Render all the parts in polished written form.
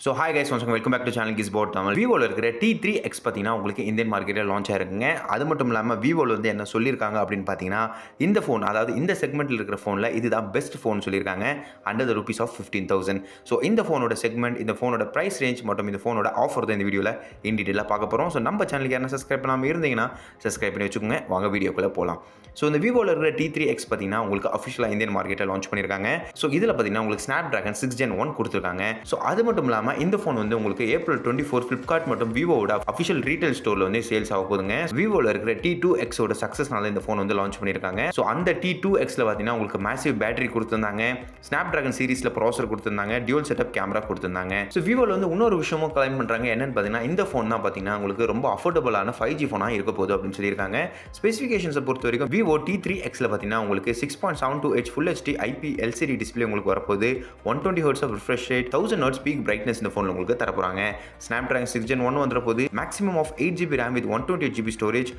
So hi guys once welcome back to channel Gizbot Tamil. விவோவில் இருக்கிற T3X பார்த்தீங்கன்னா உங்களுக்கு இந்தியன் மார்க்கெட்டில் லான்ச் ஆயிருக்குங்க. அது மட்டும் இல்லாமல் விவோவில் வந்து என்ன சொல்லியிருக்காங்க அப்படின்னு பார்த்தீங்கன்னா, இந்த ஃபோன் அதாவது இந்த செக்மெண்ட்டில் இருக்கிற ஃபோனில் இதுதான் பெஸ்ட் ஃபோன் சொல்லியிருக்காங்க under the rupees of 15,000. So இந்த ஃபோனோட செக்மெண்ட், இந்த ஃபோனோட ப்ரைஸ் ரேஞ்ச் மற்றும் இந்த ஃபோனோட ஆஃபர் தான் இந்த வீடியோவில் இன் டீட்டெயிலாக பார்க்க போகிறோம். ஸோ நம்ம சேனலுக்கு யாரும் சப்ஸ்கிரைப் பண்ணாமல் இருந்தீங்கன்னா சப்ஸ்கிரைப் பண்ணி வச்சுக்கோங்க. வாங்க வீடியோக்குள்ளே போகலாம். ஸோ இந்த விவோவில் இருக்கிற T3X பார்த்தீங்கன்னா உங்களுக்கு அஃபிஷியலாக இந்தியன் மார்க்கெட்டில் லான்ச் பண்ணியிருக்காங்க. ஸோ இதில் பார்த்தீங்கன்னா உங்களுக்கு ஸ்னாப்டிராகன் 6 Gen 1 கொடுத்துருக்காங்க. ஸோ அது மட்டும் இல்லாமல் இந்த ஃபோன் வந்து உங்களுக்கு ஏப்ரல் 24 ஃபிளிப்கார்ட் மற்றும் விவோவோட அஃபிஷியல் ரீட்டைல் ஸ்டோரில் வந்து சேல்ஸ் ஆக போகுதுங்க. விவோவில் இருக்கிற T2X ஓட சக்ஸஸ்னால இந்த ஃபோன் வந்து லான்ச் பண்ணியிருக்காங்க. ஸோ அந்த T2Xல பார்த்தீங்கன்னா உங்களுக்கு மேசிவ் பேட்டரி கொடுத்துருந்தாங்க, ஸ்னாப்டிராகன் சீரிஸில் ப்ராசர் கொடுத்துருந்தாங்க, டியூல் செட்டப் கேமரா கொடுத்துருந்தாங்க. ஸோ விவோவில் வந்து இன்னொரு விஷயமும் கிளைம் பண்ணுறாங்க. என்னன்னு பார்த்தீங்கன்னா இந்த ஃபோன் தான் பார்த்தீங்கன்னா உங்களுக்கு ரொம்ப அஃபோர்டபுளான 5G ஃபோனாக இருக்க போகுது அப்படின்னு சொல்லியிருக்காங்க. ஸ்பெசிஃபிகேஷன்ஸை பொறுத்த வரைக்கும் விவோ T3Xல பார்த்தீங்கன்னா உங்களுக்கு 6.72 Full HD IP LCD display உங்களுக்கு வரப்போகுது. 120 Hz of refresh rate, 1000 Hz peak brightness இந்த ஃபோனில் உங்களுக்கு தரப்போறாங்க. ஸ்னாப்டிராகன் 6 Gen 1 வந்துற போது maximum of 8GB RAM with 128GB storage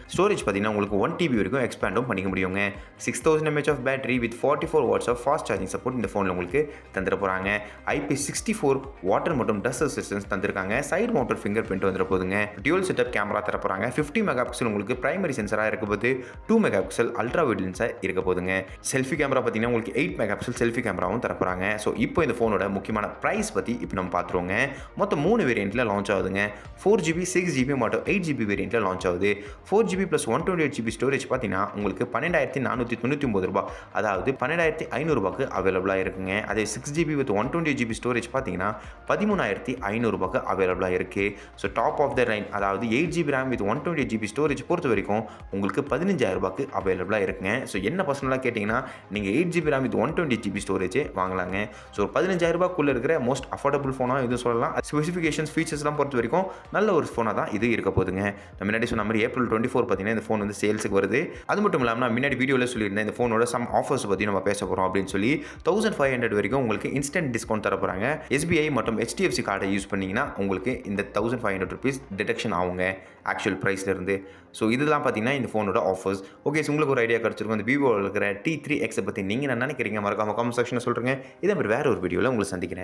பார்த்தீங்கன்னா உங்களுக்கு 1TB வரைக்கும் எக்ஸ்பேண்டும் பண்ணிக்க முடியுங்க. 6000 mAh of battery with 44 watts of fast charging support இந்த ஃபோனில் உங்களுக்கு தந்துட போறாங்க. IP64 வாட்டர் மற்றும் டஸ்ட் ரெசிஸ்டன்ஸ் தந்திருக்காங்க. சைடு மவுண்டட் ஃபிங்கர் பிரிண்ட் வந்துட போதுங்க. டியூல் செட்டப் கேமரா தர போறாங்க. 50 மெகாபிக்சல் உங்களுக்கு பிரைமரி சென்சராக இருக்க போது, 2 மெகாபிக்சல் அல்ட்ரா வைட் லென்ஸாக இருக்க போதுங்க. செல்ஃபி கேமரா பார்த்தீங்கன்னா உங்களுக்கு 8 மெகாபிக்சல் செல்ஃபி கேமராவும் தர போறாங்க. ஸோ இப்போ இந்த ஃபோனோட முக்கியமான ப்ரைஸ் பற்றி இப்போ நம்ம பார்த்துருவோங்க. மொத்தம் 3 வேரியண்ட்டில் லான்ச் ஆகுதுங்க. 4GB 6GB மற்றும் 8GB வேரியண்ட்டில் லான்ச் ஆகுது. 4GB ப்ளஸ் 128GB ஸ்டோரேஜ் பார்த்தீங்கன்னா உங்களுக்கு 12,499 ரூபாய், அதாவது 12,500 ரூபாய்க்கு அவைலபிளாக இருக்குங்க. அதே 6GB வித் 128GB ஸ்டோரேஜ் பார்த்தீங்கன்னா 13,500 ரூபாய்க்கு அவைலபிளாக இருக்குது. So top of the line அதாவது 8GB RAM with 128GB storage பொறுத்த வரைக்கும் உங்களுக்கு 15,000 ரூபாய்க்கு அவைலபிளாக இருக்குங்க. ஸோ என்ன பர்சனலாக கேட்டிங்கன்னா நீங்கள் 8GB RAM வித் 128GB ஸ்டோரேஜே வாங்கலாங்க. ஸோ 15,000 ரூபாய்க்குள்ளே இருக்கிற மோஸ்ட் அஃபோர்டபுள் ஃபோனாக இது சொல்லலாம். ஸ்பெசிஃபிகேஷன்ஸ் ஃபீச்சர்ஸ்லாம் பொறுத்த வரைக்கும் நல்ல ஒரு ஃபோனாக தான் இது இருக்க போதுங்க. நான் முன்னாடி சொன்ன மாதிரி ஏப்ரல் 24 பார்த்தீங்கன்னா இந்த ஃபோன் வந்து சேல்ஸுக்கு வருது. அது மட்டும் இல்லாமல் நான் முன்னாடி வீடியோவில் சொல்லியிருந்தேன் இந்த ஃபோனோட சம் ஆஃபர்ஸ் பற்றி நம்ம பேச போகிறோம் அப்படின்னு சொல்லி 1500 வரைக்கும் உங்களுக்கு இன்ஸ்டன்ட் டிஸ்கவுண்ட் தர போகிறாங்க. SBI மற்றும் HDFC கார்டை யூஸ் பண்ணிங்கன்னா உங்களுக்கு இந்த 1500 rupees டிடக்ஷன் ஆகுங்க ஆக்சுவல் ப்ரைஸ்லேருந்து. ஸோ இதெல்லாம் பார்த்தீங்கன்னா இந்த ஃபோனோட ஆஃபர்ஸ். ஓகே, உங்களுக்கு ஒரு ஐடியா கிடச்சிருக்கும் இந்த விவோவில் இருக்கிற T3X பற்றி நீங்கள் என்ன நினைக்கிறீங்க? மறக்காம காமெண்ட் செக்ஷனில் சொல்கிறேங்க. இதே மாதிரி வேறு ஒரு வீடியோவில் உங்களை சந்திக்கிறேன்.